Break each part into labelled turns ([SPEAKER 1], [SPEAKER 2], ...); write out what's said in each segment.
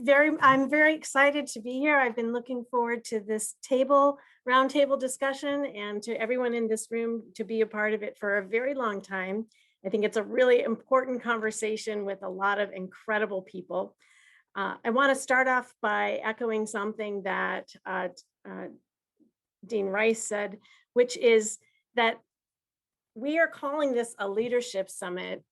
[SPEAKER 1] I'm very excited to be here. I've been looking forward to this roundtable discussion, and to everyone in this room to be a part of it for a very long time. I think it's a really important conversation with a lot of incredible people. I want to start off by echoing something that Dean Rice said, which is that we are calling this a leadership summit.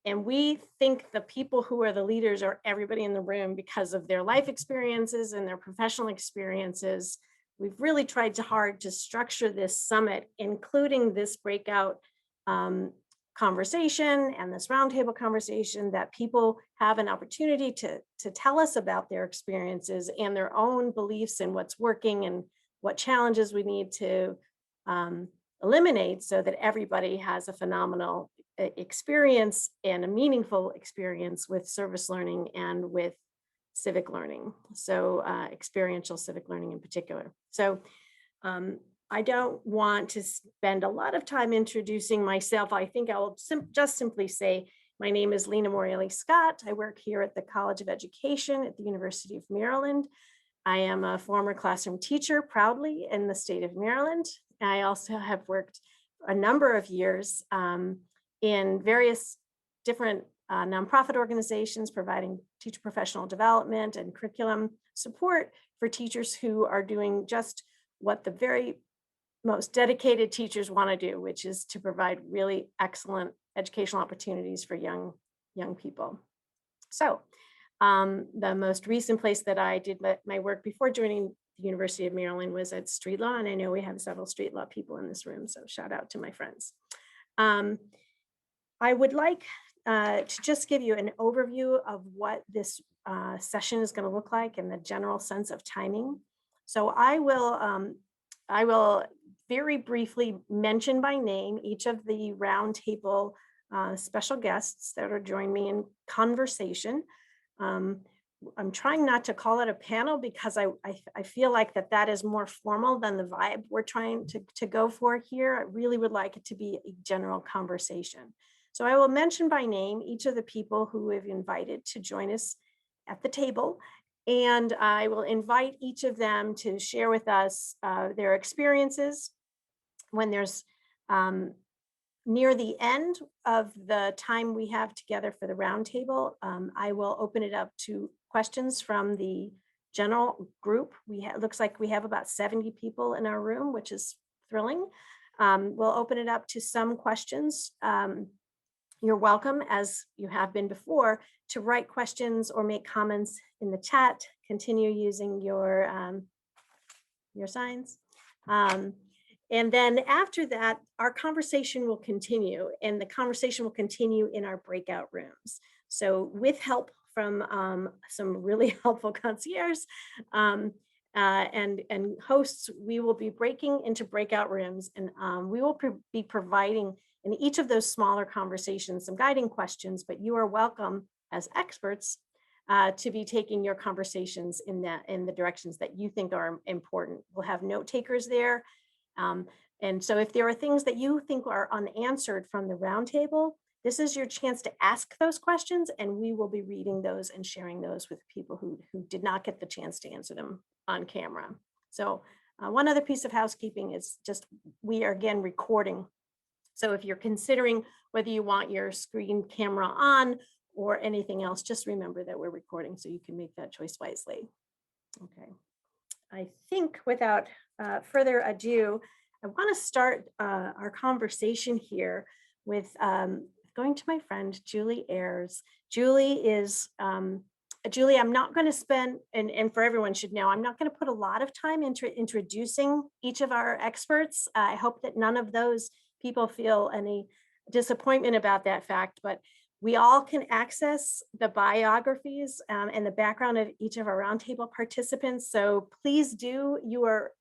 [SPEAKER 1] And we think the people who are the leaders are everybody in the room because of their life experiences and their professional experiences. We've really tried hard to structure this summit, including this breakout conversation and this roundtable conversation, that people have an opportunity to tell us about their experiences and their own beliefs and what's working and what challenges we need to eliminate, so that everybody has a phenomenal experience and a meaningful experience with service learning and with civic learning. So experiential civic learning in particular. So I don't want to spend a lot of time introducing myself. I think I will just simply say, my name is Lena Morelli Scott. I work here at the College of Education at the University of Maryland. I am a former classroom teacher, proudly, in the state of Maryland. I also have worked a number of years in various different nonprofit organizations, providing teacher professional development and curriculum support for teachers who are doing just what the very most dedicated teachers want to do, which is to provide really excellent educational opportunities for young people. So the most recent place that I did my work before joining the University of Maryland was at street law, and I know we have several street law people in this room, so shout out to my friends. I would like to just give you an overview of what this session is going to look like and the general sense of timing. So I will very briefly mention by name each of the roundtable special guests that are joining me in conversation. I'm trying not to call it a panel because I feel like that is more formal than the vibe we're trying to go for here. I really would like it to be a general conversation. So I will mention by name each of the people who we've invited to join us at the table, and I will invite each of them to share with us their experiences. When there's near the end of the time we have together for the roundtable, I will open it up to questions from the general group. Looks like we have about 70 people in our room, which is thrilling. We'll open it up to some questions. You're welcome, as you have been before, to write questions or make comments in the chat. Continue using your signs. And then after that, our conversation will continue, and the conversation will continue in our breakout rooms. So with help from some really helpful concierges and hosts, we will be breaking into breakout rooms, and we will be providing in each of those smaller conversations some guiding questions, but you are welcome as experts to be taking your conversations in the directions that you think are important. We'll have note takers there. And so if there are things that you think are unanswered from the roundtable, this is your chance to ask those questions, and we will be reading those and sharing those with people who did not get the chance to answer them on camera. So one other piece of housekeeping is just, we are again recording. So if you're considering whether you want your screen camera on or anything else, just remember that we're recording, so you can make that choice wisely. Okay. I think without further ado, I want to start our conversation here with going to my friend, Julie Ayers. Julie is, I'm not going to spend, and for everyone should know, I'm not going to put a lot of time into introducing each of our experts. I hope that none of those people feel any disappointment about that fact, but we all can access the biographies and the background of each of our roundtable participants. So please do, you're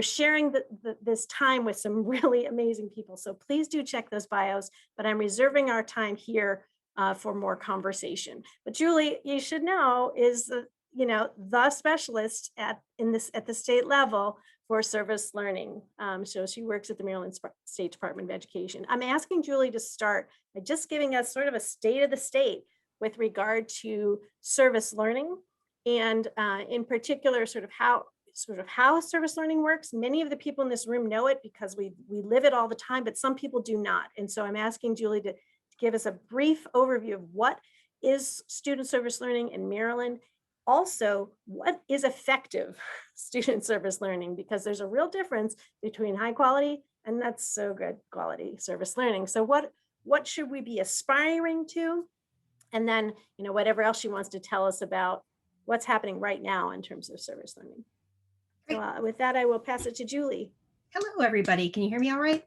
[SPEAKER 1] sharing this time with some really amazing people. So please do check those bios, but I'm reserving our time here for more conversation. But Julie, you should know, is the specialist at the state level for service learning. So she works at the Maryland State Department of Education. I'm asking Julie to start by just giving us sort of a state of the state. with regard to service learning, and in particular, sort of how service learning works. Many of the people in this room know it because we live it all the time, but some people do not. And so I'm asking Julie to give us a brief overview of what is student service learning in Maryland. Also, what is effective student service learning? Because there's a real difference between high quality and not so good quality service learning. So what should we be aspiring to? And then, whatever else she wants to tell us about what's happening right now in terms of service learning. So with that, I will pass it to Julie.
[SPEAKER 2] Hello, everybody. Can you hear me all right?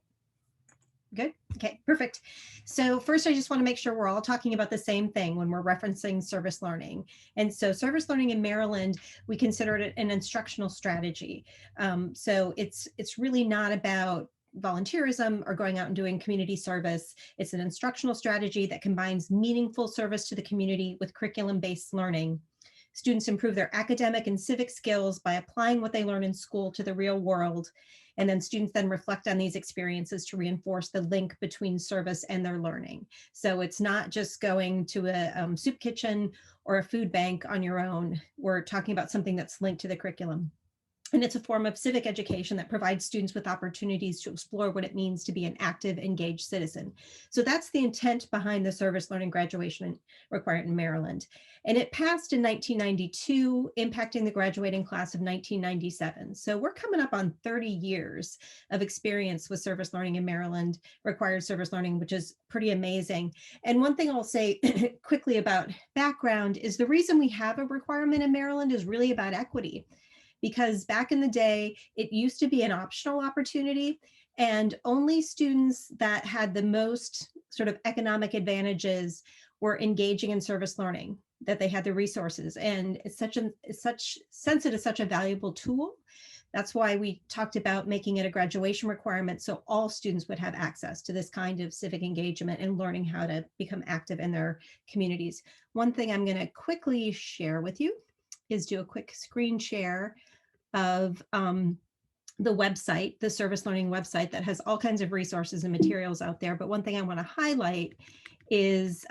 [SPEAKER 2] Good. Okay, perfect. So first, I just want to make sure we're all talking about the same thing when we're referencing service learning. And so service learning in Maryland, we consider it an instructional strategy. So it's really not about volunteerism or going out and doing community service. It's an instructional strategy that combines meaningful service to the community with curriculum-based learning. Students improve their academic and civic skills by applying what they learn in school to the real world. And then students then reflect on these experiences to reinforce the link between service and their learning. So it's not just going to a soup kitchen or a food bank on your own. We're talking about something that's linked to the curriculum. And it's a form of civic education that provides students with opportunities to explore what it means to be an active, engaged citizen. So that's the intent behind the service learning graduation requirement in Maryland. And it passed in 1992, impacting the graduating class of 1997. So we're coming up on 30 years of experience with service learning in Maryland, required service learning, which is pretty amazing. And one thing I'll say quickly about background is the reason we have a requirement in Maryland is really about equity. Because back in the day, it used to be an optional opportunity, and only students that had the most sort of economic advantages were engaging in service learning, that they had the resources. And it's since it is such a valuable tool, that's why we talked about making it a graduation requirement, so all students would have access to this kind of civic engagement and learning how to become active in their communities. One thing I'm going to quickly share with you is do a quick screen share of the website, the service learning website that has all kinds of resources and materials out there. But one thing I want to highlight is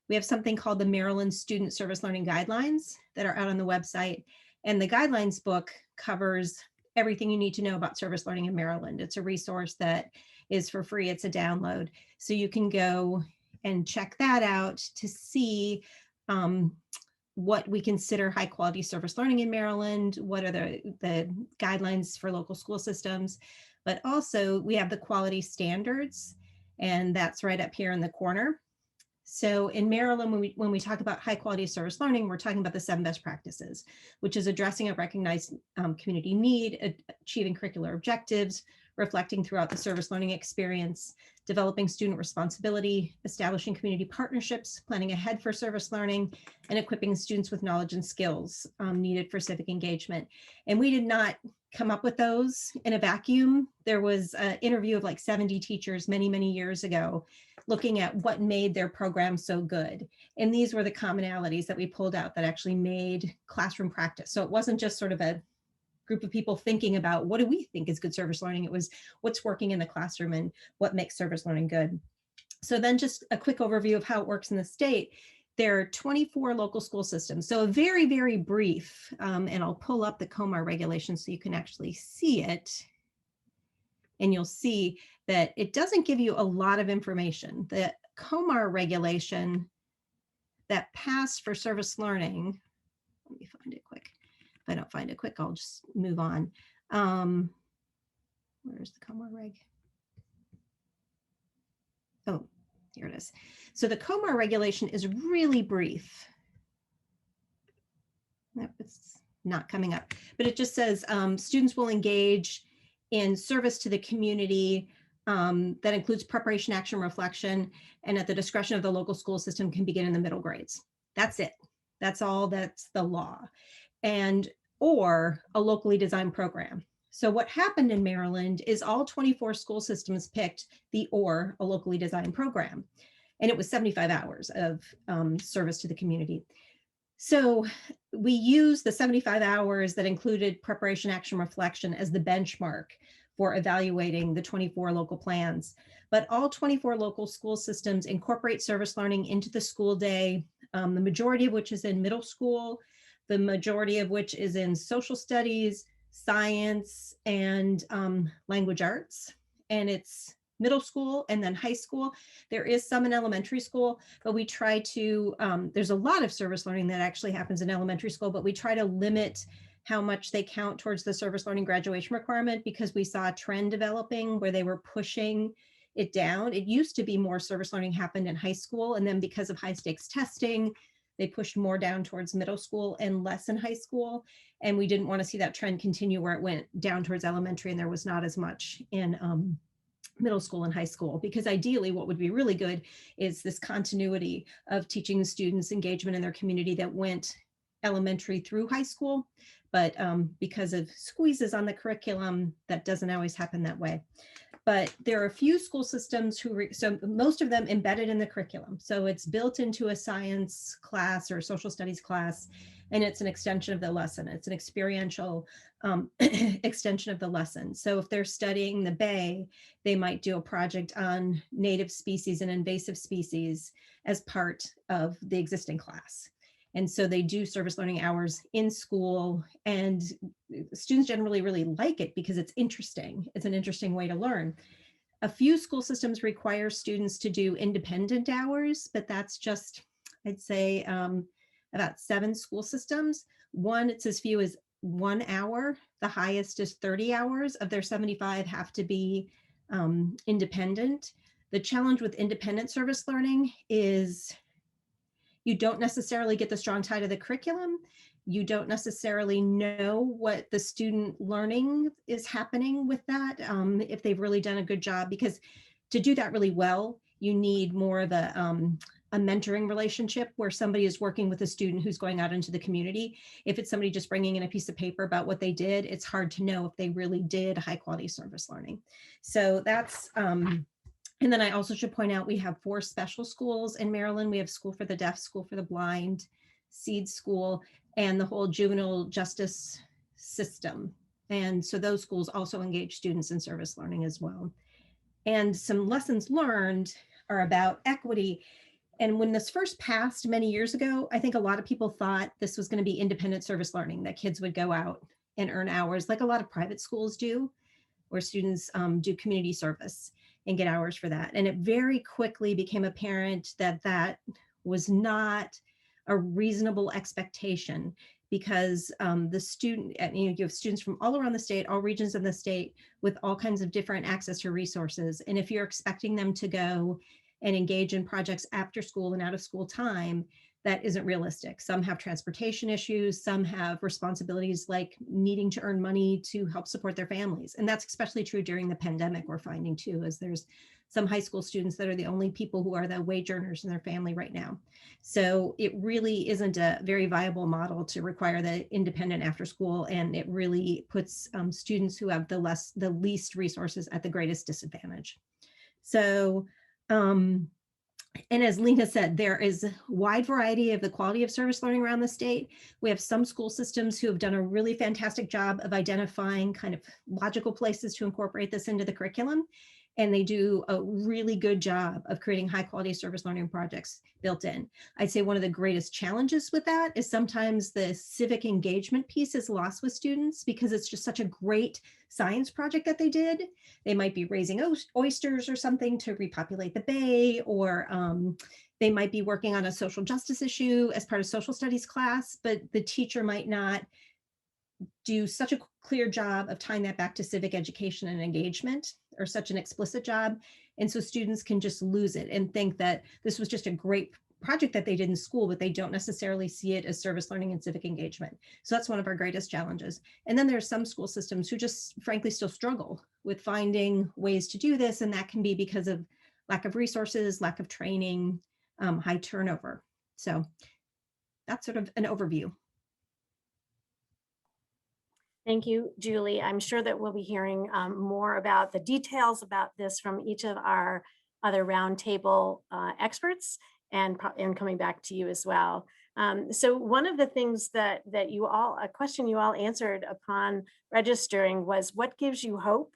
[SPEAKER 2] we have something called the Maryland Student Service Learning Guidelines that are out on the website. And the guidelines book covers everything you need to know about service learning in Maryland. It's a resource that is for free. It's a download. So you can go and check that out to see what we consider high quality service learning in Maryland, what are the guidelines for local school systems, but also we have the quality standards, and that's right up here in the corner. So in Maryland, when we talk about high quality service learning, we're talking about the 7 best practices, which is addressing a recognized community need, achieving curricular objectives, reflecting throughout the service learning experience, developing student responsibility, establishing community partnerships, planning ahead for service learning, and equipping students with knowledge and skills needed for civic engagement. And we did not come up with those in a vacuum. There was an interview of like 70 teachers many, many years ago looking at what made their program so good. And these were the commonalities that we pulled out that actually made classroom practice. So it wasn't just sort of a group of people thinking about what do we think is good service learning. It was what's working in the classroom and what makes service learning good. So then just a quick overview of how it works in the state. There are 24 local school systems. So a very, very brief, and I'll pull up the COMAR regulations so you can actually see it. And you'll see that it doesn't give you a lot of information. The COMAR regulation that passed for service learning, let me find it quick. If I don't find it quick, I'll just move on. Where's the COMAR reg? Oh, here it is. So the COMAR regulation is really brief. Nope, it's not coming up, but it just says students will engage in service to the community that includes preparation, action, reflection, and at the discretion of the local school system can begin in the middle grades. That's it. That's all. That's the law. And or a locally designed program. So what happened in Maryland is all 24 school systems picked a locally designed program. And it was 75 hours of service to the community. So we use the 75 hours that included preparation, action, reflection as the benchmark for evaluating the 24 local plans. But all 24 local school systems incorporate service learning into the school day the majority of which is in middle school, the majority of which is in social studies, science, and language arts. And it's middle school and then high school. There is some in elementary school, but we try to, there's a lot of service learning that actually happens in elementary school, but we try to limit how much they count towards the service learning graduation requirement, because we saw a trend developing where they were pushing it down. It used to be more service learning happened in high school, and then because of high stakes testing, they pushed more down towards middle school and less in high school. And we didn't want to see that trend continue where it went down towards elementary and there was not as much in middle school and high school, because ideally what would be really good is this continuity of teaching students engagement in their community that went elementary through high school. But because of squeezes on the curriculum, that doesn't always happen that way. But there are a few school systems so most of them embedded in the curriculum. So it's built into a science class or social studies class, and it's an extension of the lesson. It's an experiential extension of the lesson. So if they're studying the Bay, they might do a project on native species and invasive species as part of the existing class. And so they do service learning hours in school, and students generally really like it because it's interesting. It's an interesting way to learn. A few school systems require students to do independent hours, but that's just, I'd say, about 7 school systems. One, it's as few as 1 hour. The highest is 30 hours of their 75 have to be independent. The challenge with independent service learning is you don't necessarily get the strong tie to the curriculum. You don't necessarily know what the student learning is happening with that, if they've really done a good job, because to do that really well, you need more of a mentoring relationship where somebody is working with a student who's going out into the community. If it's somebody just bringing in a piece of paper about what they did, it's hard to know if they really did high quality service learning. So that's, and then I also should point out, we have 4 special schools in Maryland. We have School for the Deaf, School for the Blind, Seed School, and the whole juvenile justice system. And so those schools also engage students in service learning as well. And some lessons learned are about equity. And when this first passed many years ago, I think a lot of people thought this was going to be independent service learning, that kids would go out and earn hours like a lot of private schools do, where students do community service and get hours for that. And it very quickly became apparent that that was not a reasonable expectation, because the student, you have students from all around the state, all regions of the state, with all kinds of different access to resources. And if you're expecting them to go and engage in projects after school and out of school time, that isn't realistic. Some have transportation issues, some have responsibilities like needing to earn money to help support their families. And that's especially true during the pandemic, we're finding too, as there's some high school students that are the only people who are the wage earners in their family right now. So it really isn't a very viable model to require the independent after school, and it really puts students who have the least resources at the greatest disadvantage. So, and as Lena said, there is a wide variety of the quality of service learning around the state. We have some school systems who have done a really fantastic job of identifying kind of logical places to incorporate this into the curriculum. And they do a really good job of creating high quality service learning projects built in. I'd say one of the greatest challenges with that is sometimes the civic engagement piece is lost with students, because it's just such a great science project that they did. They might be raising oysters or something to repopulate the bay, or they might be working on a social justice issue as part of social studies class, but the teacher might not do such a clear job of tying that back to civic education and engagement, or such an explicit job. And so students can just lose it and think that this was just a great project that they did in school, but they don't necessarily see it as service learning and civic engagement. So that's one of our greatest challenges. And then there's some school systems who just frankly still struggle with finding ways to do this. And that can be because of lack of resources, lack of training, high turnover. So that's sort of an overview.
[SPEAKER 1] Thank you, Julie. I'm sure that we'll be hearing more about the details about this from each of our other roundtable experts, and coming back to you as well. So one of the things that a question you all answered upon registering was, what gives you hope?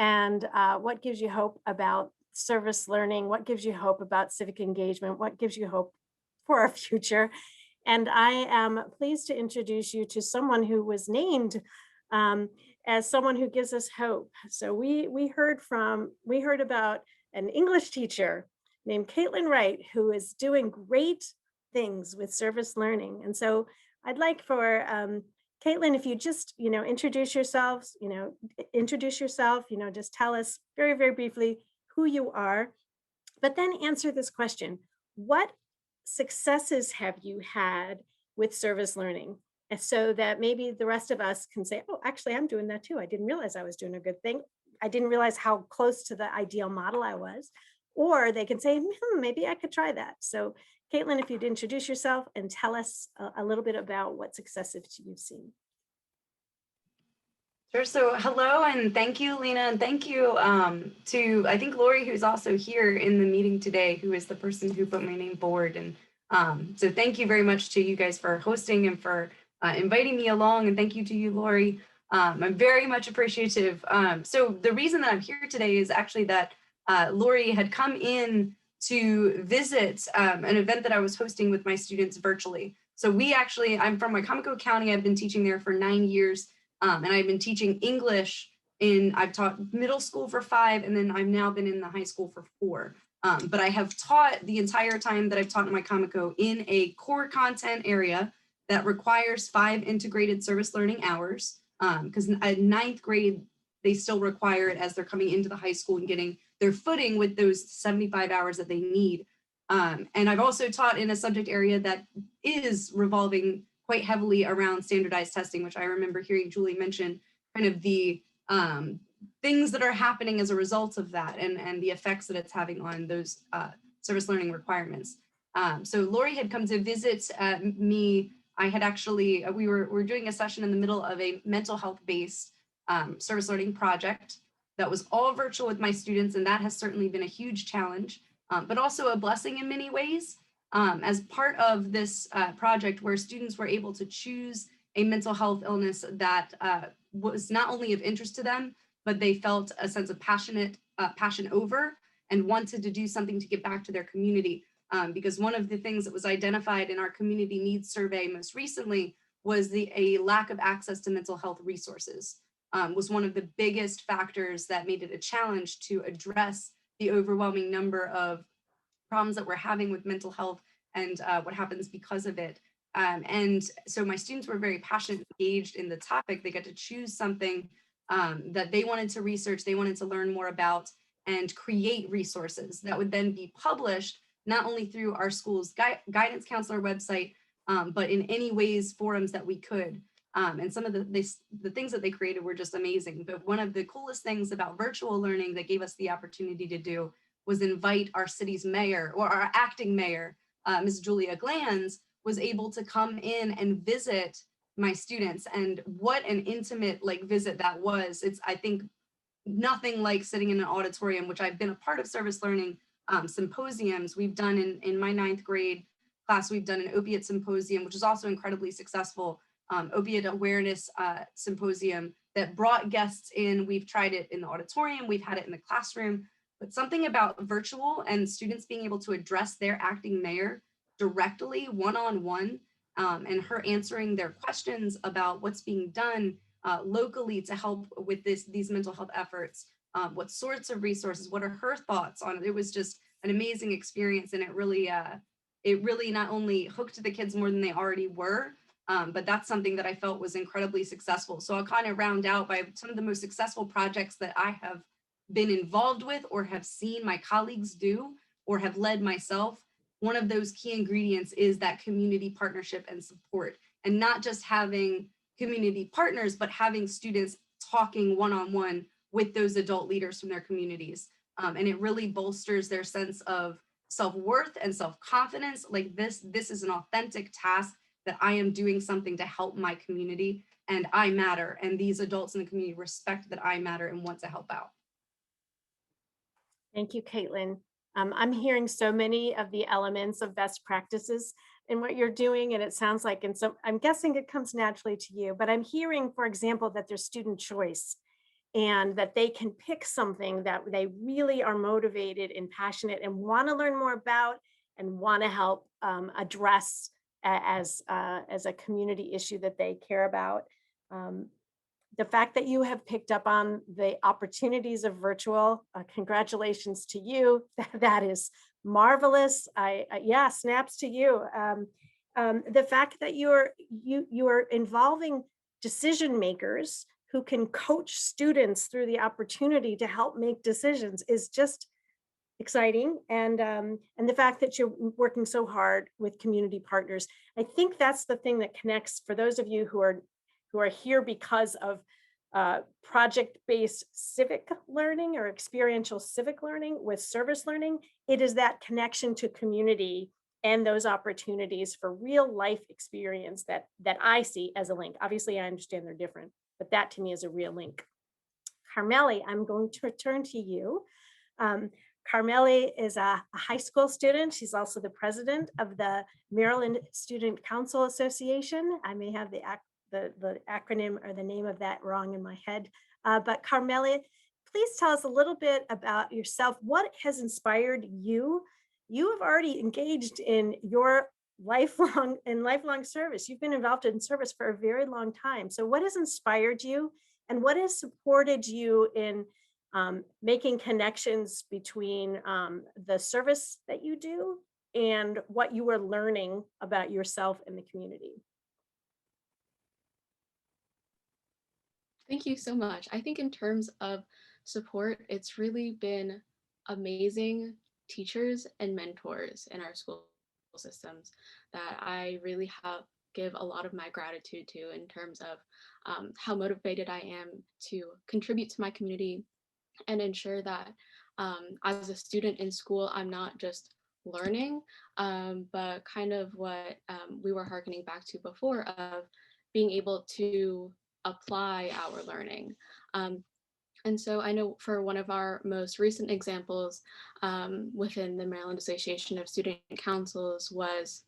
[SPEAKER 1] And what gives you hope about service learning? What gives you hope about civic engagement? What gives you hope for our future. And I am pleased to introduce you to someone who was named um, as someone who gives us hope. So we heard about an English teacher named Caitlin Wright, who is doing great things with service learning. And so I'd like for Caitlin, if you just, introduce yourselves, just tell us very, very briefly who you are, but then answer this question. What successes have you had with service learning? And so that maybe the rest of us can say, oh, actually, I'm doing that too. I didn't realize I was doing a good thing. I didn't realize how close to the ideal model I was. Or they can say, maybe I could try that. So, Caitlin, if you'd introduce yourself and tell us a little bit about what successes you've seen.
[SPEAKER 3] Sure. So hello and thank you, Lena, and thank you to, I think, Lori, who's also here in the meeting today, who is the person who put my name forward. And so thank you very much to you guys for hosting and for inviting me along. And thank you to you, Lori. I'm very much appreciative. So the reason that I'm here today is actually that Lori had come in to visit an event that I was hosting with my students virtually. So I'm from Wycomico County. I've been teaching there for 9 years. And I've been teaching English I've taught middle school for 5, and then I've now been in the high school for 4. But I have taught the entire time that I've taught in Wycomico in a core content area that requires 5 integrated service learning hours. Because at 9th grade, they still require it as they're coming into the high school and getting their footing with those 75 hours that they need. And I've also taught in a subject area that is revolving quite heavily around standardized testing, which I remember hearing Julie mention kind of the things that are happening as a result of that and the effects that it's having on those service learning requirements. So Lori had come to visit me. I had actually, we were doing a session in the middle of a mental health based service learning project that was all virtual with my students. And that has certainly been a huge challenge, but also a blessing in many ways. As part of this project where students were able to choose a mental health illness that was not only of interest to them, but they felt a sense of passion over and wanted to do something to give back to their community. Because one of the things that was identified in our community needs survey most recently was a lack of access to mental health resources was one of the biggest factors that made it a challenge to address the overwhelming number of problems that we're having with mental health and what happens because of it. And so my students were very passionate, engaged in the topic. They got to choose something that they wanted to research, they wanted to learn more about, and create resources that would then be published, not only through our school's guidance counselor website, but in any ways, forums that we could. And some of the things that they created were just amazing. But one of the coolest things about virtual learning that gave us the opportunity to do was invite our city's mayor, or our acting mayor, Ms. Julia Glanz, was able to come in and visit my students. And what an intimate visit that was. It's, I think, nothing like sitting in an auditorium, which I've been a part of service learning symposiums. We've done in my 9th grade class, we've done an opiate symposium, which is also incredibly successful, opiate awareness symposium that brought guests in. We've tried it in the auditorium, we've had it in the classroom, but something about virtual and students being able to address their acting mayor directly, one-on-one, and her answering their questions about what's being done locally to help with these mental health efforts, what sorts of resources, what are her thoughts on it. It was just an amazing experience, and it really not only hooked the kids more than they already were, but that's something that I felt was incredibly successful. So I'll kind of round out by some of the most successful projects that I have been involved with or have seen my colleagues do or have led myself. One of those key ingredients is that community partnership and support, and not just having community partners, but having students talking one-on-one with those adult leaders from their communities. And it really bolsters their sense of self-worth and self-confidence. Like this is an authentic task that I am doing something to help my community, and I matter. And these adults in the community respect that I matter and want to help out.
[SPEAKER 1] Thank you, Caitlin. I'm hearing so many of the elements of best practices in what you're doing, and it sounds like, and so I'm guessing it comes naturally to you, but I'm hearing, for example, that there's student choice and that they can pick something that they really are motivated and passionate and want to learn more about, and want to help address as a community issue that they care about. The fact that you have picked up on the opportunities of virtual, congratulations to you. That is marvelous. Yeah, snaps to you. The fact that you are involving decision makers who can coach students through the opportunity to help make decisions is just exciting. And the fact that you're working so hard with community partners. I think that's the thing that connects for those of you who are here because of project-based civic learning or experiential civic learning with service learning. It is that connection to community and those opportunities for real life experience that I see as a link. Obviously, I understand they're different, but that to me is a real link. Carmeli, I'm going to return to you. Carmeli is a high school student. She's also the president of the Maryland Student Council Association. I may have the acronym or the name of that wrong in my head. But Carmeli, please tell us a little bit about yourself. What has inspired you? You have already engaged in your lifelong service. You've been involved in service for a very long time. So what has inspired you and what has supported you in making connections between the service that you do and what you are learning about yourself and the community?
[SPEAKER 4] Thank you so much. I think in terms of support, it's really been amazing teachers and mentors in our school systems that I really have give a lot of my gratitude to in terms of how motivated I am to contribute to my community and ensure that as a student in school, I'm not just learning, but kind of what we were harkening back to before of being able to apply our learning. And so I know for one of our most recent examples within the Maryland Association of Student Councils was,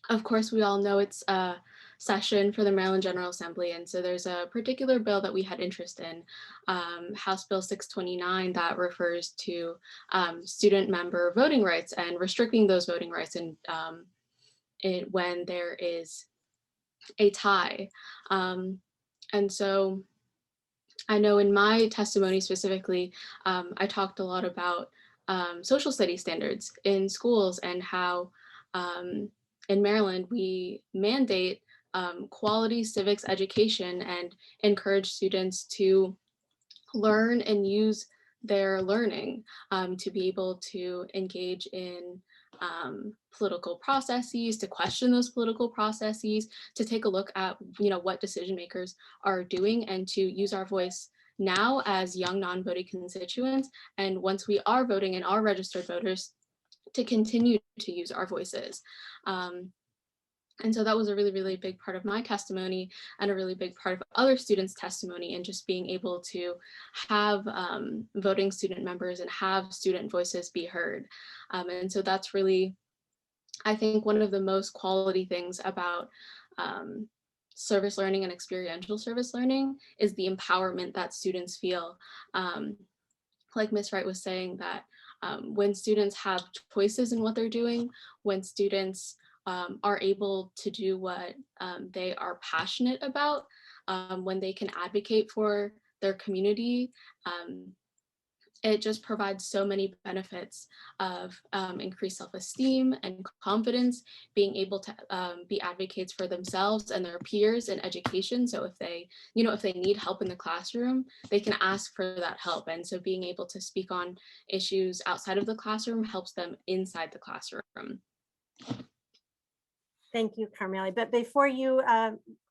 [SPEAKER 4] of course, we all know it's a session for the Maryland General Assembly. And so there's a particular bill that we had interest in, House Bill 629, that refers to student member voting rights and restricting those voting rights when there is a tie. And so I know in my testimony specifically, I talked a lot about social studies standards in schools and how in Maryland we mandate quality civics education and encourage students to learn and use their learning to be able to engage in political processes, to question those political processes, to take a look at what decision makers are doing, and to use our voice now as young non-voting constituents, and once we are voting and are registered voters, to continue to use our voices. And so that was a really, really big part of my testimony and a really big part of other students' testimony, and just being able to have voting student members and have student voices be heard. And so that's really, I think, one of the most quality things about service learning and experiential service learning is the empowerment that students feel. Like Ms. Wright was saying, that when students have choices in what they're doing, when students are able to do what they are passionate about, when they can advocate for their community, it just provides so many benefits of increased self-esteem and confidence, being able to be advocates for themselves and their peers in education. So if they need help in the classroom, they can ask for that help. And so being able to speak on issues outside of the classroom helps them inside the classroom.
[SPEAKER 1] Thank you, Carmeli. But before you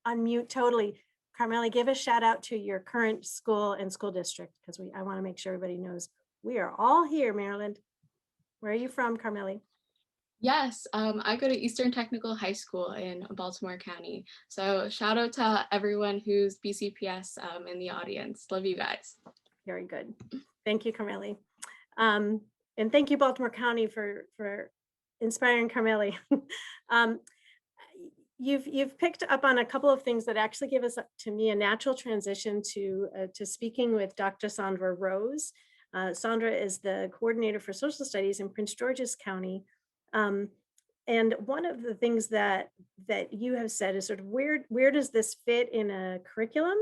[SPEAKER 1] unmute totally, Carmeli, give a shout out to your current school and school district, because I want to make sure everybody knows we are all here, Maryland. Where are you from, Carmeli?
[SPEAKER 4] Yes, I go to Eastern Technical High School in Baltimore County. So shout out to everyone who's BCPS in the audience. Love you guys.
[SPEAKER 1] Very good. Thank you, Carmeli. And thank you, Baltimore County, for inspiring Carmeli. You've picked up on a couple of things that actually give us, to me, a natural transition to speaking with Dr. Sandra Rose. Sandra is the coordinator for social studies in Prince George's County. Um, and one of the things that you have said is sort of where does this fit in a curriculum?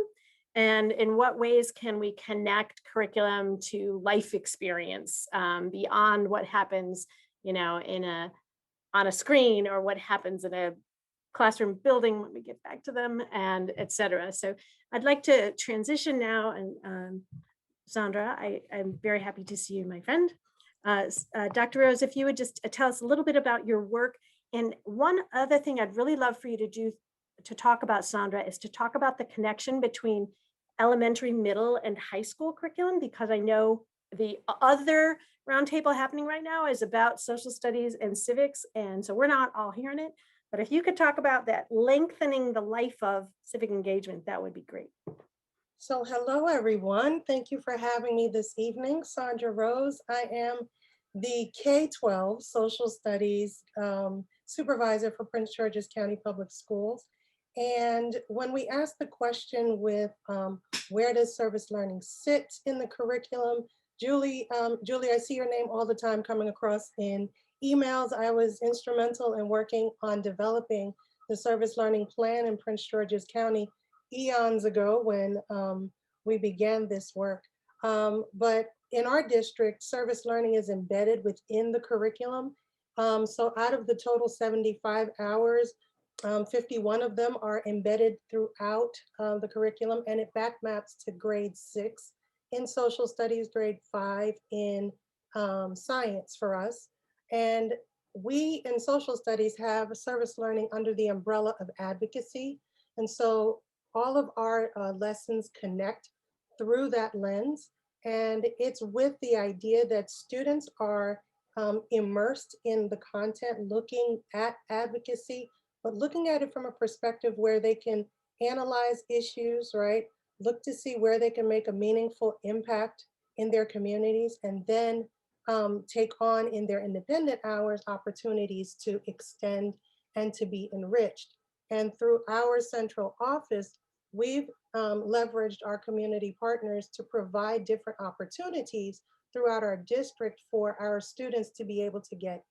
[SPEAKER 1] And in what ways can we connect curriculum to life experience beyond what happens, in a on a screen or what happens in a classroom building when we get back to them and et cetera. So I'd like to transition now and Sandra, I'm very happy to see you, my friend. Dr. Rose, if you would just tell us a little bit about your work. And one other thing I'd really love for you to do to talk about, Sandra, is to talk about the connection between elementary, middle, and high school curriculum, because I know the other roundtable happening right now is about social studies and civics. And so we're not all hearing it. But if you could talk about that, lengthening the life of civic engagement, that would be great.
[SPEAKER 5] So hello, everyone. Thank you for having me this evening. Sandra Rose. I am the K-12 Social Studies Supervisor for Prince George's County Public Schools. And when we asked the question with where does service learning sit in the curriculum, Julie, I see your name all the time coming across in emails. I was instrumental in working on developing the service learning plan in Prince George's County eons ago when we began this work. But in our district, service learning is embedded within the curriculum. So out of the total 75 hours, 51 of them are embedded throughout the curriculum, and it back maps to grade 6 in social studies, grade 5 in science for us. And we in social studies have service learning under the umbrella of advocacy. And so all of our lessons connect through that lens. And it's with the idea that students are immersed in the content, looking at advocacy, but looking at it from a perspective where they can analyze issues, right? Look to see where they can make a meaningful impact in their communities, and then take on in their independent hours opportunities to extend and to be enriched. And through our central office, we've leveraged our community partners to provide different opportunities throughout our district for our students to be able to get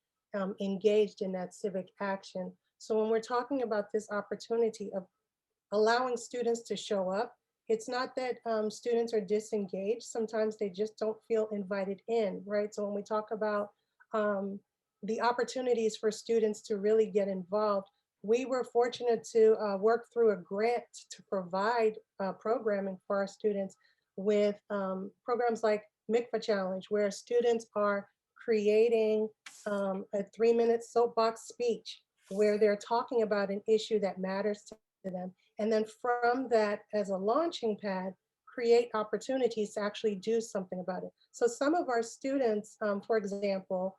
[SPEAKER 5] engaged in that civic action. So when we're talking about this opportunity of allowing students to show up, it's not that students are disengaged. Sometimes they just don't feel invited in, right? So when we talk about the opportunities for students to really get involved, we were fortunate to work through a grant to provide programming for our students with programs like MICFA Challenge, where students are creating a 3-minute soapbox speech where they're talking about an issue that matters to them. And then from that, as a launching pad, create opportunities to actually do something about it. So some of our students, for example,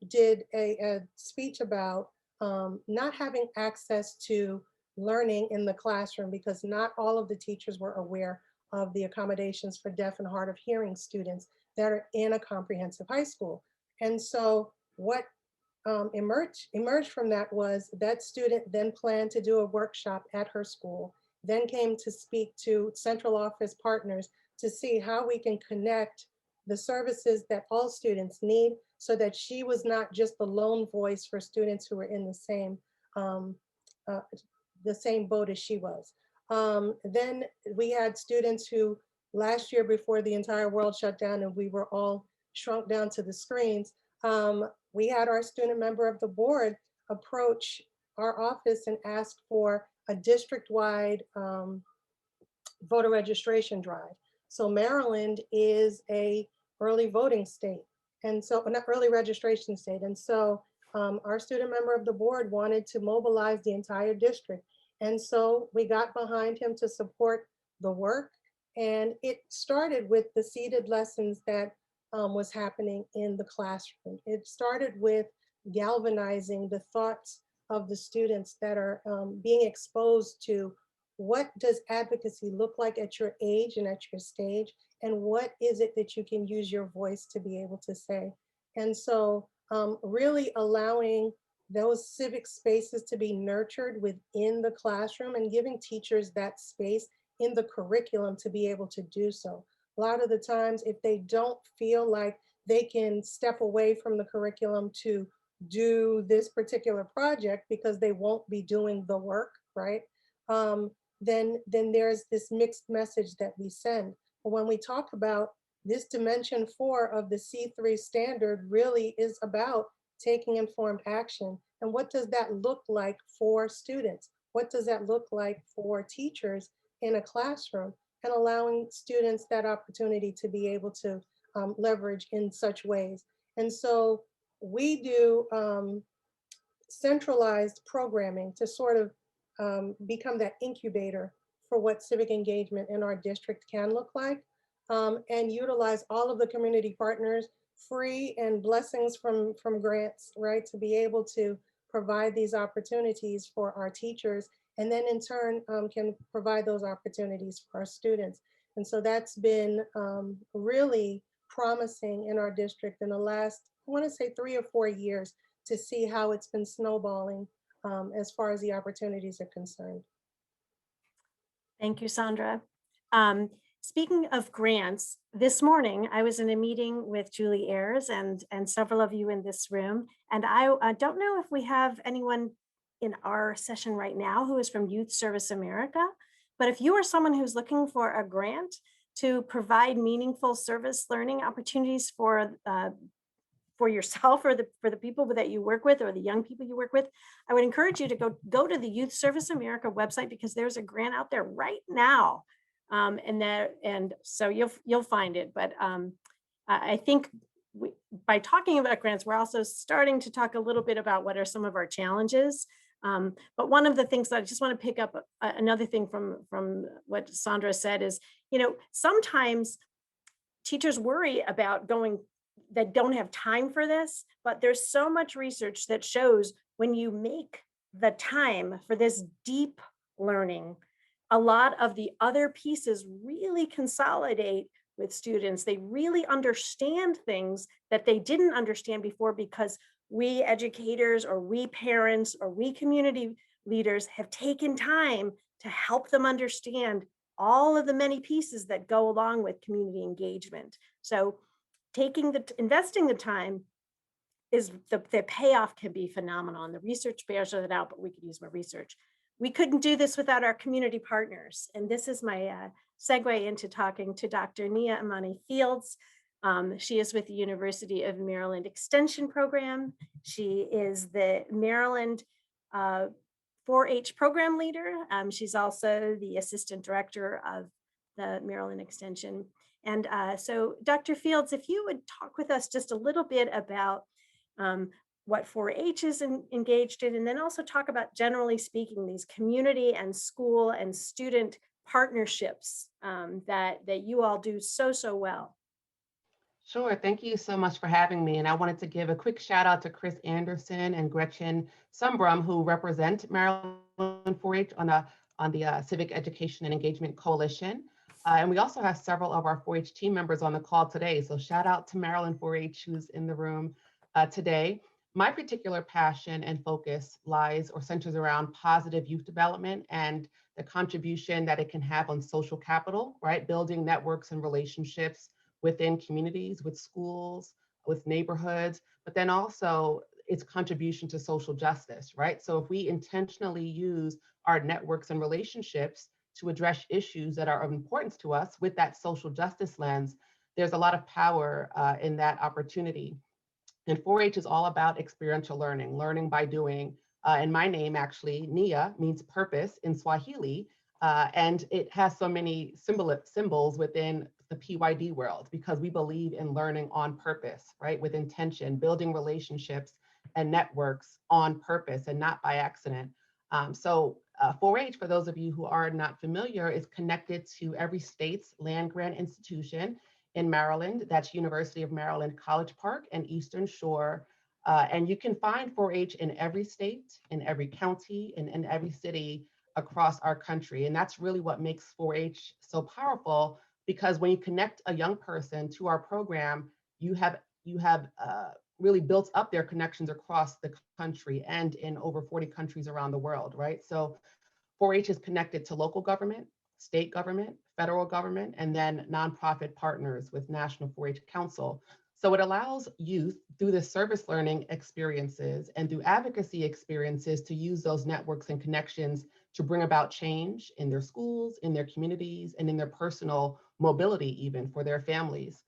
[SPEAKER 5] did a speech about not having access to learning in the classroom because not all of the teachers were aware of the accommodations for deaf and hard of hearing students that are in a comprehensive high school. And so what emerged from that was that student then planned to do a workshop at her school, then came to speak to central office partners to see how we can connect the services that all students need so that she was not just the lone voice for students who were in um, uh, the same boat as she was. Then we had students who last year before the entire world shut down and we were all shrunk down to the screens, we had our student member of the board approach our office and ask for a district-wide voter registration drive. So Maryland is a early voting state. And so, not early registration state. And so our student member of the board wanted to mobilize the entire district. And so we got behind him to support the work. And it started with the seated lessons that was happening in the classroom. It started with galvanizing the thoughts of the students that are being exposed to what does advocacy look like at your age and at your stage, and what is it that you can use your voice to be able to say. And so really allowing those civic spaces to be nurtured within the classroom and giving teachers that space in the curriculum to be able to do so. A lot of the times, if they don't feel like they can step away from the curriculum to do this particular project because they won't be doing the work, right? Then there's this mixed message that we send. But when we talk about this dimension 4 of the C3 standard really is about taking informed action. And what does that look like for students? What does that look like for teachers in a classroom, and allowing students that opportunity to be able to leverage in such ways? And so we do centralized programming to sort of become that incubator for what civic engagement in our district can look like, and utilize all of the community partners, free and blessings from grants, right, to be able to provide these opportunities for our teachers, and then in turn can provide those opportunities for our students. And so that's been really promising in our district in the last, I want to say 3 or 4 years, to see how it's been snowballing as far as the opportunities are concerned.
[SPEAKER 1] Thank you, Sandra. Speaking of grants, this morning I was in a meeting with Julie Ayers and several of you in this room. And I don't know if we have anyone in our session right now who is from Youth Service America, but if you are someone who's looking for a grant to provide meaningful service learning opportunities for yourself or for the people that you work with or the young people you work with, I would encourage you to go to the Youth Service America website, because there's a grant out there right now, and so you'll find it. But I think by talking about grants, we're also starting to talk a little bit about what are some of our challenges. But one of the things that I just want to pick up, another thing from what Sandra said is, sometimes teachers worry about that don't have time for this, but there's so much research that shows when you make the time for this deep learning, a lot of the other pieces really consolidate with students. They really understand things that they didn't understand before, because we educators or we parents or we community leaders have taken time to help them understand all of the many pieces that go along with community engagement. So investing the time is the payoff can be phenomenal, and the research bears it out, but we could use more research. We couldn't do this without our community partners. And this is my segue into talking to Dr. Nia Amani Fields. She is with the University of Maryland Extension Program. She is the Maryland 4-H program leader. She's also the assistant director of the Maryland Extension. And so Dr. Fields, if you would talk with us just a little bit about what 4-H is engaged in, and then also talk about, generally speaking, these community and school and student partnerships that you all do so well.
[SPEAKER 6] Sure. Thank you so much for having me. And I wanted to give a quick shout out to Chris Anderson and Gretchen Sumbrum, who represent Maryland 4-H on the Civic Education and Engagement Coalition. And we also have several of our 4-H team members on the call today. So shout out to Maryland 4-H, who's in the room today. My particular passion and focus lies or centers around positive youth development and the contribution that it can have on social capital, right? Building networks and relationships within communities, with schools, with neighborhoods, but then also its contribution to social justice, right? So if we intentionally use our networks and relationships to address issues that are of importance to us with that social justice lens, there's a lot of power in that opportunity. And 4-H is all about experiential learning, learning by doing. And my name actually, Nia, means purpose in Swahili. And it has so many symbols within the PYD world, because we believe in learning on purpose, right? With intention, building relationships and networks on purpose and not by accident. So 4-H, for those of you who are not familiar, is connected to every state's land grant institution in Maryland. That's University of Maryland College Park and Eastern Shore. And you can find 4-H in every state, in every county, and in every city across our country. And that's really what makes 4-H so powerful, because when you connect a young person to our program, you have really built up their connections across the country and in over 40 countries around the world, right? So 4-H is connected to local government, state government, federal government, and then nonprofit partners with National 4-H Council. So it allows youth through the service learning experiences and through advocacy experiences to use those networks and connections to bring about change in their schools, in their communities, and in their personal mobility, even for their families.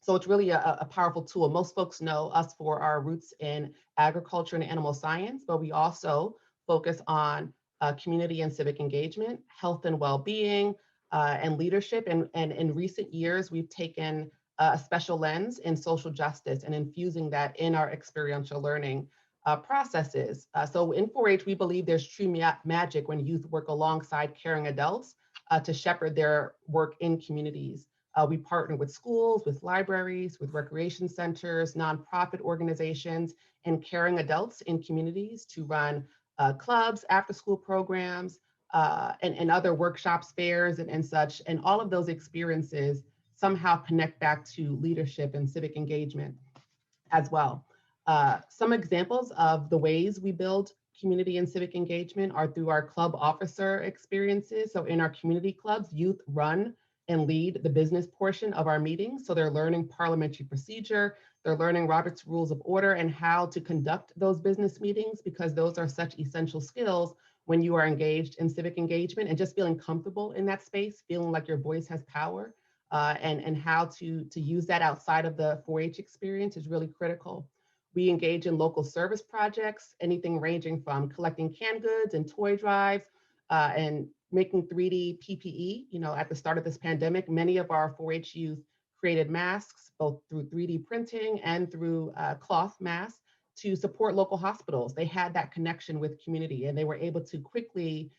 [SPEAKER 6] So it's really a powerful tool. Most folks know us for our roots in agriculture and animal science, but we also focus on community and civic engagement, health and well-being, and leadership. And in recent years, we've taken a special lens in social justice and infusing that in our experiential learning processes. So in 4-H, we believe there's true magic when youth work alongside caring adults to shepherd their work in communities. We partner with schools, with libraries, with recreation centers, nonprofit organizations, and caring adults in communities to run clubs, after-school programs, and other workshops, fairs, and such. And all of those experiences somehow connect back to leadership and civic engagement as well. Some examples of the ways we build community and civic engagement are through our club officer experiences. So in our community clubs, youth run and lead the business portion of our meetings. So they're learning parliamentary procedure, they're learning Robert's Rules of Order and how to conduct those business meetings, because those are such essential skills when you are engaged in civic engagement, and just feeling comfortable in that space, feeling like your voice has power, and how to use that outside of the 4-H experience is really critical. We engage in local service projects, anything ranging from collecting canned goods and toy drives, and making 3D PPE. You know, at the start of this pandemic, many of our 4-H youth created masks, both through 3D printing and through cloth masks, to support local hospitals. They had that connection with community, and they were able to quickly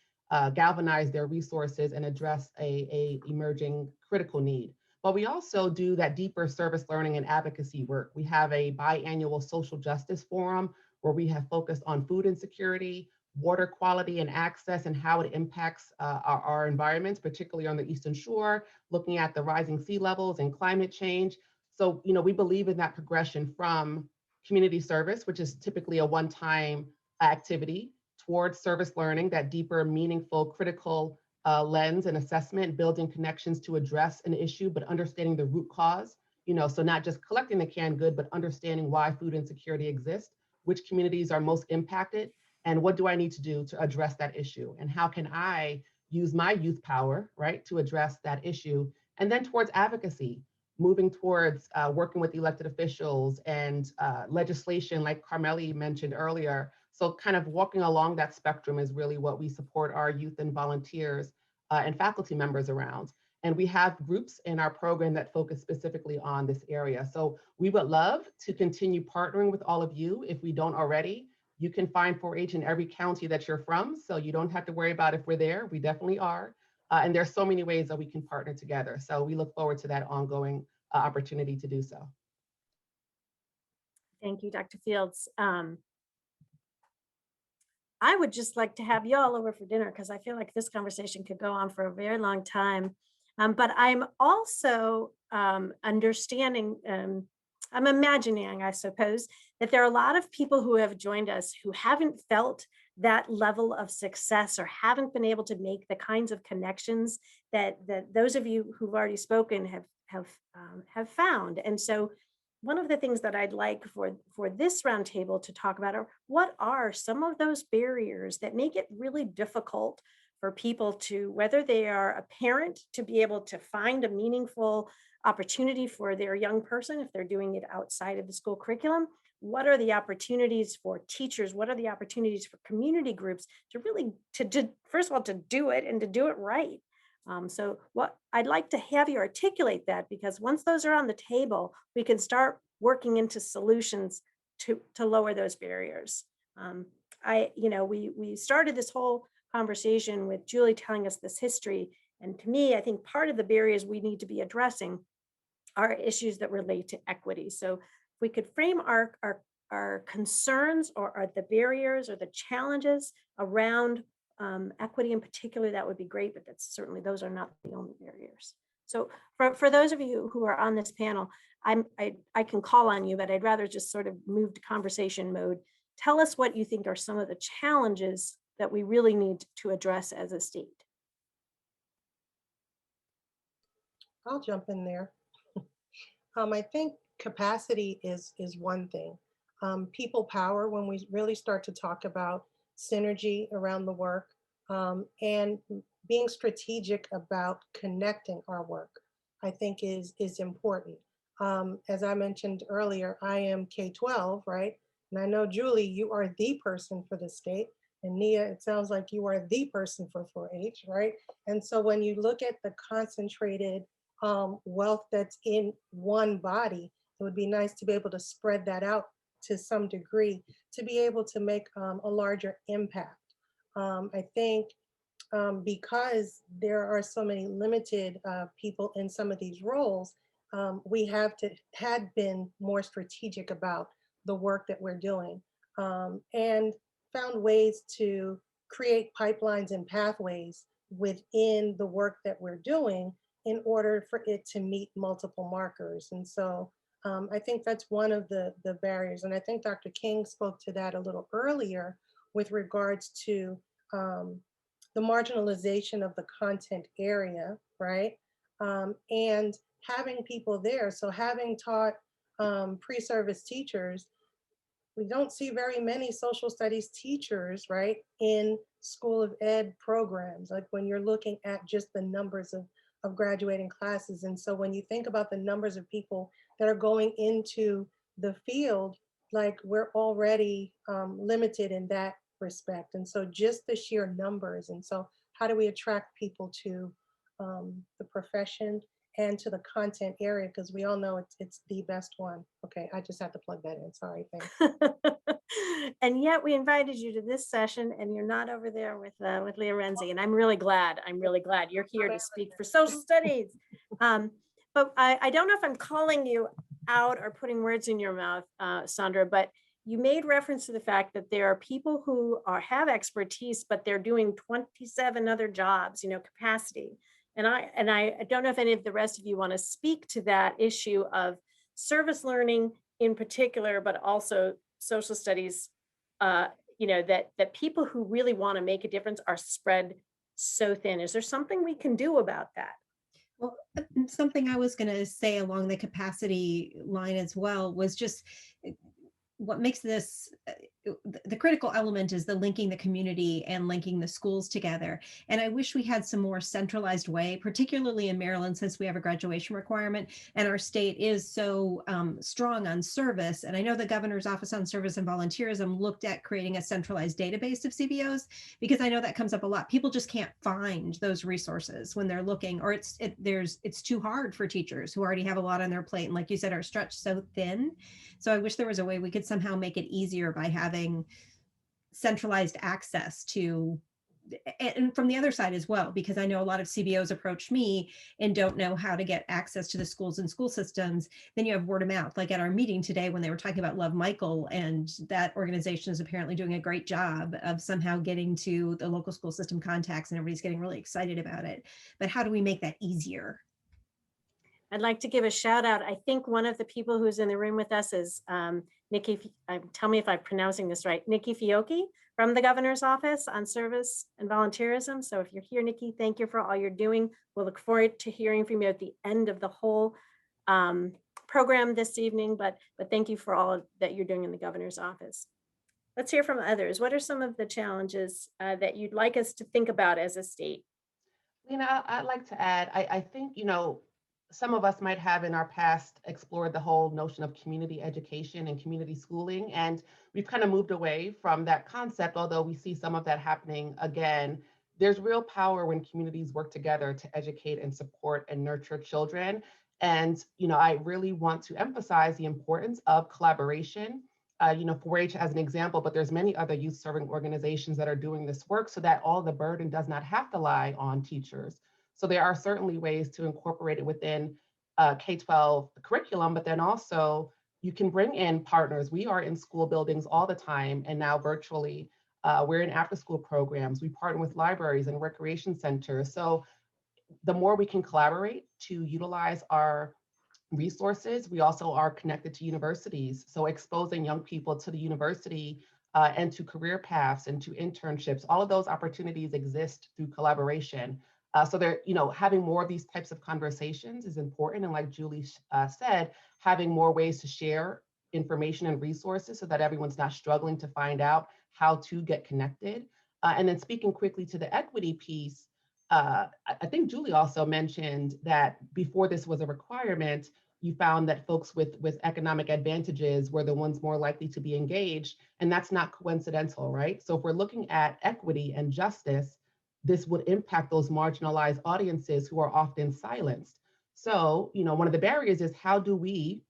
[SPEAKER 6] galvanize their resources and address a emerging critical need. But we also do that deeper service learning and advocacy work. We have a biannual social justice forum where we have focused on food insecurity, water quality and access, and how it impacts our environments, particularly on the Eastern Shore, looking at the rising sea levels and climate change. So, you know, we believe in that progression from community service, which is typically a one-time activity, towards service learning, that deeper, meaningful, critical lens and assessment, building connections to address an issue, but understanding the root cause. You know, so not just collecting the canned good, but understanding why food insecurity exists, which communities are most impacted, and what do I need to do to address that issue? And how can I use my youth power, right, to address that issue? And then towards advocacy, moving towards working with elected officials and legislation like Carmeli mentioned earlier. So kind of walking along that spectrum is really what we support our youth and volunteers and faculty members around. And we have groups in our program that focus specifically on this area. So we would love to continue partnering with all of you if we don't already. You can find 4-H in every county that you're from, so you don't have to worry about if we're there. We definitely are. And there's so many ways that we can partner together. So we look forward to that ongoing opportunity to do so.
[SPEAKER 1] Thank you, Dr. Fields. I would just like to have you all over for dinner because I feel like this conversation could go on for a very long time. But I'm also understanding, I'm imagining, I suppose, that there are a lot of people who have joined us who haven't felt that level of success or haven't been able to make the kinds of connections that those of you who've already spoken have found. And so one of the things that I'd like for this roundtable to talk about are what are some of those barriers that make it really difficult for people to, whether they are a parent, to be able to find a meaningful opportunity for their young person if they're doing it outside of the school curriculum. What are the opportunities for teachers? What are the opportunities for community groups to really, first of all, to do it and to do it right? So what I'd like to have you articulate that, because once those are on the table, we can start working into solutions to lower those barriers. We started this whole conversation with Julie telling us this history. And to me, I think part of the barriers we need to be addressing are issues that relate to equity. So if we could frame our concerns or the barriers or the challenges around equity in particular, that would be great, but those are not the only barriers. So for those of you who are on this panel, I can call on you, but I'd rather just sort of move to conversation mode. Tell us what you think are some of the challenges that we really need to address as a state.
[SPEAKER 5] I'll jump in there. I think capacity is one thing. People power, when we really start to talk about synergy around the work, and being strategic about connecting our work, I think is important. As I mentioned earlier, I am K-12, right? And I know, Julie, you are the person for the state. And Nia, it sounds like you are the person for 4-H, right? And so when you look at the concentrated wealth that's in one body, it would be nice to be able to spread that out to some degree to be able to make a larger impact. I think because there are so many limited people in some of these roles, we had been more strategic about the work that we're doing, and found ways to create pipelines and pathways within the work that we're doing in order for it to meet multiple markers. And so I think that's one of the barriers. And I think Dr. King spoke to that a little earlier with regards to the marginalization of the content area, right? And having people there. So having taught pre-service teachers, we don't see very many social studies teachers, right, in School of Ed programs, like when you're looking at just the numbers of graduating classes. And so when you think about the numbers of people that are going into the field, like we're already limited in that respect. And so just the sheer numbers. And so how do we attract people to the profession and to the content area? Because we all know it's the best one. Okay, I just have to plug that in. Sorry, thanks.
[SPEAKER 1] And yet we invited you to this session and you're not over there with Leah Renzi. And I'm really glad you're here to speak for social studies. But I don't know if I'm calling you out or putting words in your mouth, Sandra, but you made reference to the fact that there are people who have expertise, but they're doing 27 other jobs, capacity. And I don't know if any of the rest of you want to speak to that issue of service learning in particular, but also social studies, that people who really want to make a difference are spread so thin. Is there something we can do about that?
[SPEAKER 2] Well, something I was going to say along the capacity line as well was just what makes this the critical element is the linking the community and linking the schools together. And I wish we had some more centralized way, particularly in Maryland, since we have a graduation requirement and our state is so strong on service. And I know the Governor's Office on Service and Volunteerism looked at creating a centralized database of CBOs, because I know that comes up a lot. People just can't find those resources when they're looking, or it's too hard for teachers who already have a lot on their plate. And like you said, are stretched so thin. So I wish there was a way we could somehow make it easier by having centralized access to, and from the other side as well, because I know a lot of CBOs approach me and don't know how to get access to the schools and school systems. Then you have word of mouth, like at our meeting today when they were talking about Love Michael, and that organization is apparently doing a great job of somehow getting to the local school system contacts, and everybody's getting really excited about it. But how do we make that easier?
[SPEAKER 1] I'd like to give a shout out. I think one of the people who's in the room with us is Nikki, tell me if I'm pronouncing this right, Nikki Fiocchi from the Governor's Office on Service and Volunteerism. So if you're here, Nikki, thank you for all you're doing. We'll look forward to hearing from you at the end of the whole program this evening, but thank you for all that you're doing in the Governor's Office. Let's hear from others. What are some of the challenges that you'd like us to think about as a state?
[SPEAKER 6] Lena, I'd like to add, I think, some of us might have in our past explored the whole notion of community education and community schooling, and we've kind of moved away from that concept, although we see some of that happening again. There's real power when communities work together to educate and support and nurture children. And, I really want to emphasize the importance of collaboration. 4-H as an example, but there's many other youth serving organizations that are doing this work so that all the burden does not have to lie on teachers. So there are certainly ways to incorporate it within K-12 curriculum, but then also you can bring in partners. We are in school buildings all the time, and now virtually. We're in after-school programs. We partner with libraries and recreation centers. So the more we can collaborate to utilize our resources, we also are connected to universities. So exposing young people to the university and to career paths and to internships, all of those opportunities exist through collaboration. So there, having more of these types of conversations is important. And like Julie said, having more ways to share information and resources so that everyone's not struggling to find out how to get connected. And then speaking quickly to the equity piece, I think Julie also mentioned that before this was a requirement, you found that folks with economic advantages were the ones more likely to be engaged. And that's not coincidental, right? So if we're looking at equity and justice, this would impact those marginalized audiences who are often silenced. So, one of the barriers is, how do we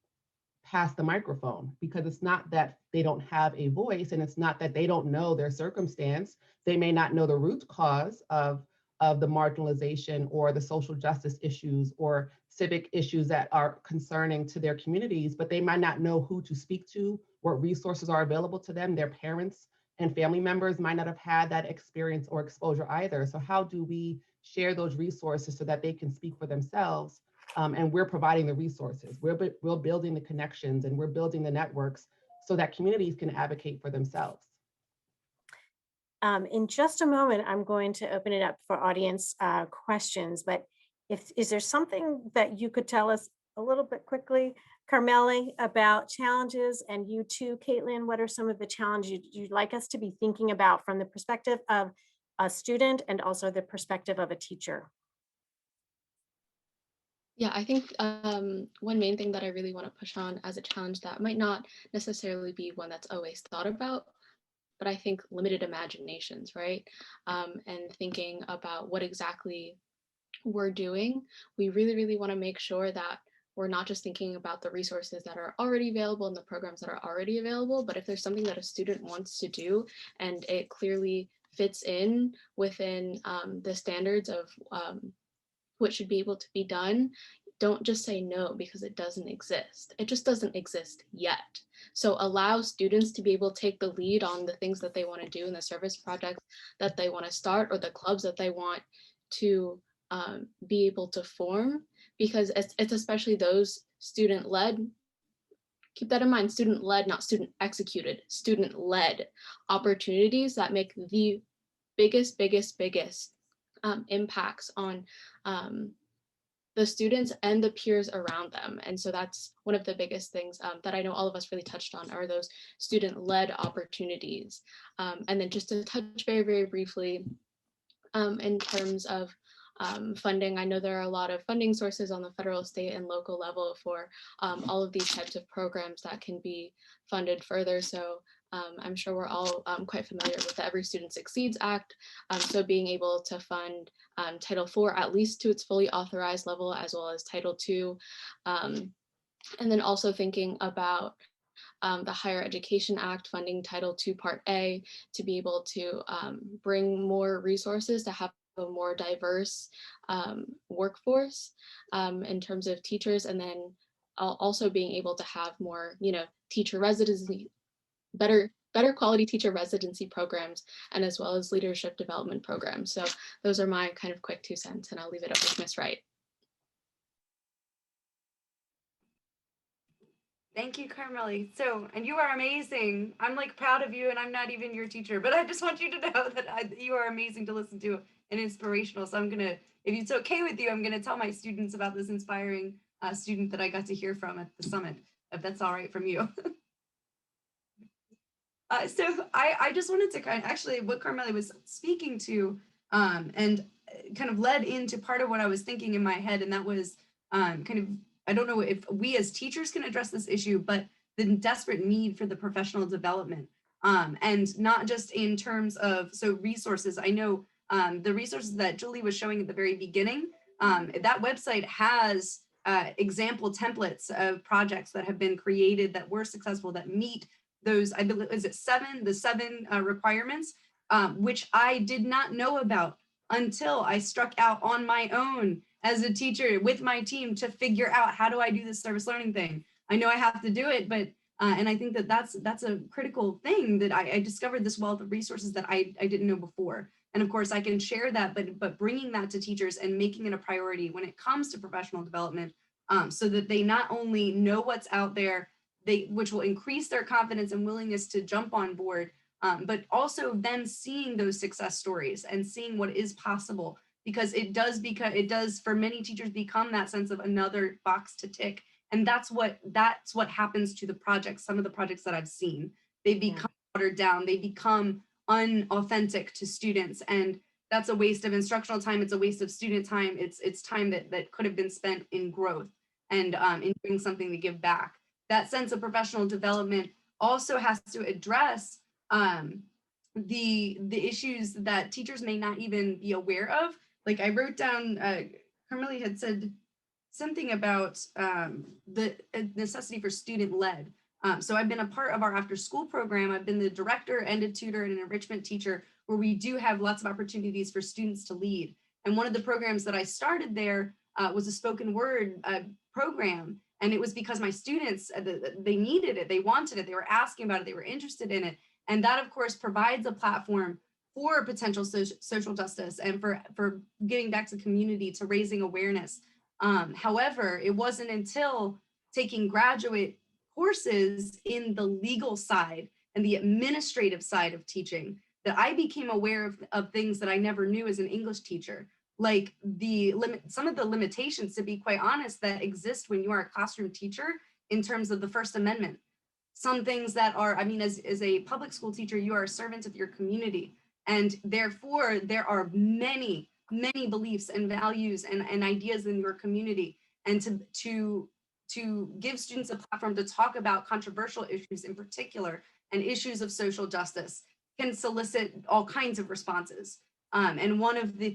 [SPEAKER 6] pass the microphone? Because it's not that they don't have a voice, and it's not that they don't know their circumstance. They may not know the root cause of the marginalization or the social justice issues or civic issues that are concerning to their communities, but they might not know who to speak to, what resources are available to them. Their parents and family members might not have had that experience or exposure either. So how do we share those resources so that they can speak for themselves? And we're providing the resources. We're building the connections, and we're building the networks so that communities can advocate for themselves.
[SPEAKER 1] In just a moment, I'm going to open it up for audience questions, but is there something that you could tell us a little bit quickly, Carmeli, about challenges, and you too, Caitlin, what are some of the challenges you'd like us to be thinking about from the perspective of a student and also the perspective of a teacher?
[SPEAKER 4] Yeah, I think one main thing that I really want to push on as a challenge that might not necessarily be one that's always thought about, but I think limited imaginations, right? And thinking about what exactly we're doing, we really, really want to make sure that we're not just thinking about the resources that are already available and the programs that are already available, but if there's something that a student wants to do and it clearly fits in within the standards of what should be able to be done, don't just say no because it doesn't exist. It just doesn't exist yet. So allow students to be able to take the lead on the things that they want to do in the service projects that they want to start or the clubs that they want to be able to form, because it's especially those student-led, keep that in mind, student-led, not student-executed, student-led opportunities that make the biggest impacts on the students and the peers around them. And so that's one of the biggest things that I know all of us really touched on, are those student-led opportunities. And then just to touch very, very briefly in terms of funding, I know there are a lot of funding sources on the federal, state, and local level for all of these types of programs that can be funded further. So I'm sure we're all quite familiar with the Every Student Succeeds Act. So being able to fund Title IV, at least to its fully authorized level, as well as Title II. And then also thinking about the Higher Education Act funding Title II Part A to be able to bring more resources to have a more diverse workforce in terms of teachers, and then also being able to have more, teacher residency, better quality teacher residency programs, and as well as leadership development programs. So those are my kind of quick 2 cents, and I'll leave it up with Ms. Wright.
[SPEAKER 3] Thank you, Carmeli. And you are amazing. I'm like proud of you, and I'm not even your teacher, but I just want you to know that you are amazing to listen to and inspirational. So I'm gonna, if it's okay with you, I'm gonna tell my students about this inspiring student that I got to hear from at the summit, if that's all right from you. So I just wanted to actually what Carmeli was speaking to and kind of led into part of what I was thinking in my head, and that was kind of, I don't know if we as teachers can address this issue, but the desperate need for the professional development, and not just in terms of resources. I know the resources that Julie was showing at the very beginning, that website has example templates of projects that have been created that were successful, that meet those, I believe, is it the seven requirements, which I did not know about until I struck out on my own as a teacher with my team to figure out, how do I do this service learning thing? I know I have to do it, but and I think that that's a critical thing, that I discovered this wealth of resources that I didn't know before. And of course I can share that, but bringing that to teachers and making it a priority when it comes to professional development, so that they not only know what's out there, which will increase their confidence and willingness to jump on board, but also then seeing those success stories and seeing what is possible. because it does for many teachers become that sense of another box to tick. And that's what happens to the projects. Some of the projects that I've seen, they become watered down, they become unauthentic to students, and that's a waste of instructional time. It's a waste of student time. It's time that could have been spent in growth and in doing something to give back. That sense of professional development also has to address the issues that teachers may not even be aware of. Like I wrote down, Carmelie had said something about the necessity for student-led. So I've been a part of our after-school program. I've been the director and a tutor and an enrichment teacher, where we do have lots of opportunities for students to lead. And one of the programs that I started there was a spoken word program. And it was because my students, they needed it, they wanted it, they were asking about it, they were interested in it. And that, of course, provides a platform for potential social justice and for giving back to the community, to raising awareness. However, it wasn't until taking graduate courses in the legal side and the administrative side of teaching that I became aware of things that I never knew as an English teacher, like some of the limitations, to be quite honest, that exist when you are a classroom teacher in terms of the First Amendment. Some things that are, I mean, as a public school teacher, you are a servant of your community. And therefore, there are many beliefs and values and ideas in your community. And to give students a platform to talk about controversial issues in particular and issues of social justice can solicit all kinds of responses. And one of the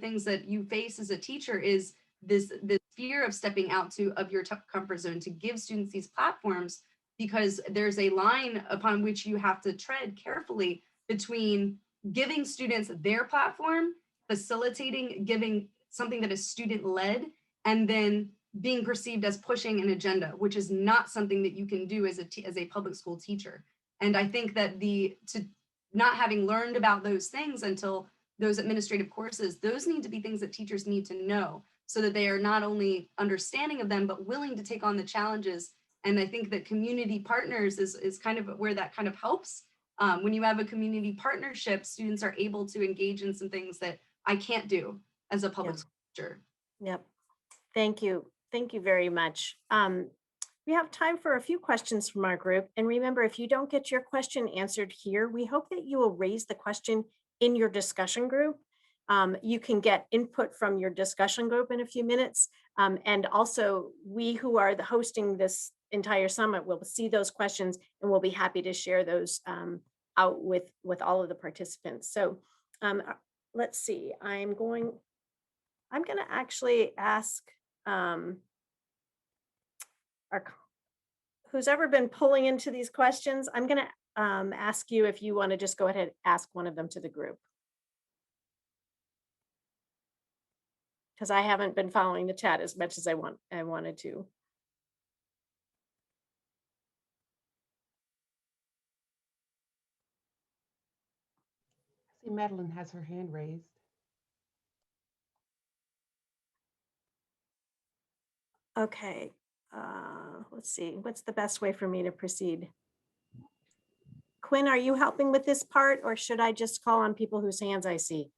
[SPEAKER 3] things that you face as a teacher is this fear of stepping out of your comfort zone, to give students these platforms, because there's a line upon which you have to tread carefully between giving students their platform, facilitating, giving something that is student-led, and then being perceived as pushing an agenda, which is not something that you can do as a public school teacher. And I think that not having learned about those things until those administrative courses, those need to be things that teachers need to know, so that they are not only understanding of them, but willing to take on the challenges. And I think that community partners is kind of where that kind of helps. When you have a community partnership, students are able to engage in some things that I can't do as a public school teacher.
[SPEAKER 1] Yep. Thank you. Thank you very much. We have time for a few questions from our group. And remember, if you don't get your question answered here, we hope that you will raise the question in your discussion group. You can get input from your discussion group in a few minutes. And also, we who are hosting this entire summit will see those questions, and we'll be happy to share those out with all of the participants. So let's see, I'm going to actually ask who's ever been pulling into these questions, I'm going to ask you if you want to just go ahead and ask one of them to the group. Because I haven't been following the chat as much as I wanted to.
[SPEAKER 6] I see Madeline has her hand raised.
[SPEAKER 1] Okay, let's see, what's the best way for me to proceed? Quinn, are you helping with this part, or should I just call on people whose hands I see?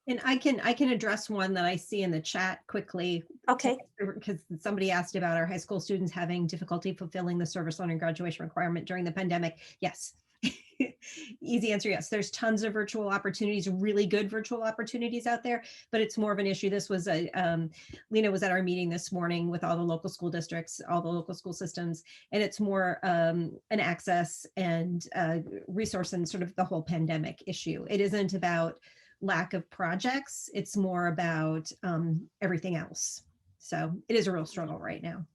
[SPEAKER 2] And I can address one that I see in the chat quickly.
[SPEAKER 1] Okay.
[SPEAKER 2] Because somebody asked about our high school students having difficulty fulfilling the service learning graduation requirement during the pandemic. Yes. Easy answer, yes. There's tons of virtual opportunities, really good virtual opportunities out there, but it's more of an issue. This was Lena was at our meeting this morning with all the local school districts, all the local school systems, and it's more an access and resource and sort of the whole pandemic issue. It isn't about lack of projects, it's more about everything else. So it is a real struggle right now.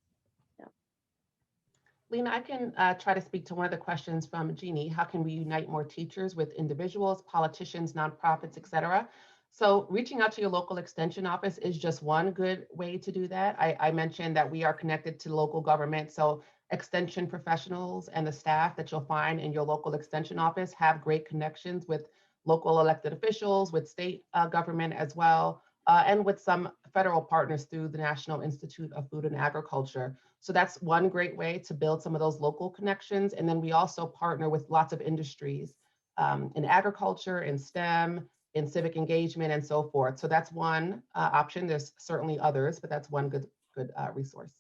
[SPEAKER 6] Lena, I can try to speak to one of the questions from Jeannie. How can we unite more teachers with individuals, politicians, nonprofits, et cetera? So reaching out to your local extension office is just one good way to do that. I mentioned that we are connected to local government. So extension professionals and the staff that you'll find in your local extension office have great connections with local elected officials, with state government as well, and with some federal partners through the National Institute of Food and Agriculture. So that's one great way to build some of those local connections. And then we also partner with lots of industries in agriculture, in STEM, in civic engagement and so forth. So that's one option. There's certainly others, but that's one good resource.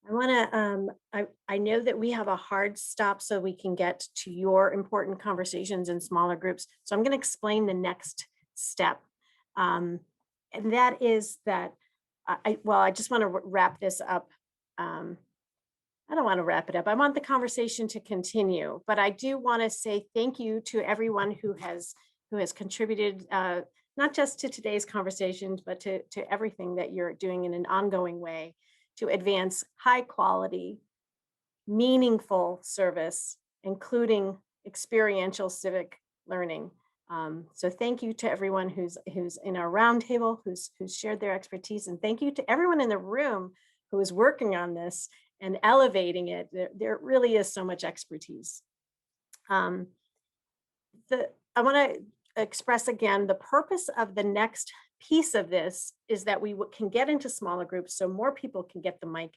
[SPEAKER 1] I want to, I know that we have a hard stop so we can get to your important conversations in smaller groups. So I'm going to explain the next step. And that is that, I just want to wrap this up. I don't want to wrap it up. I want the conversation to continue, but I do want to say thank you to everyone who has contributed, not just to today's conversations, but to everything that you're doing in an ongoing way to advance high quality, meaningful service, including experiential civic learning. So thank you to everyone who's in our roundtable, who's shared their expertise, and thank you to everyone in the room who is working on this and elevating it. There really is so much expertise. I want to express again, the purpose of the next piece of this is that we can get into smaller groups so more people can get the mic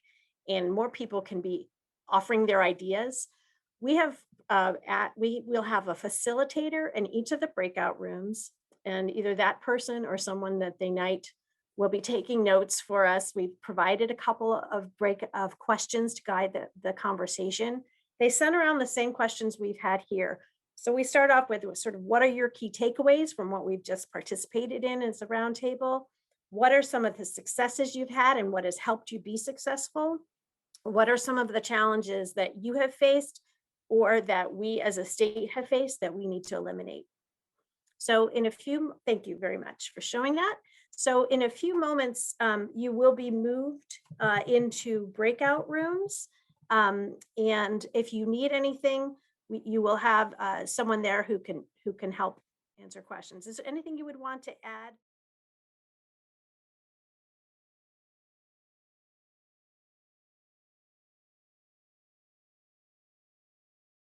[SPEAKER 1] and more people can be offering their ideas. We have we will have a facilitator in each of the breakout rooms, and either that person or someone that they night will be taking notes for us. We've provided a couple of questions to guide the conversation. They center around the same questions we've had here. So we start off with sort of what are your key takeaways from what we've just participated in as a roundtable? What are some of the successes you've had and what has helped you be successful? What are some of the challenges that you have faced or that we as a state have faced that we need to eliminate? So thank you very much for showing that. So in a few moments, you will be moved into breakout rooms. And if you need anything, you will have someone there who can help answer questions. Is there anything you would want to add?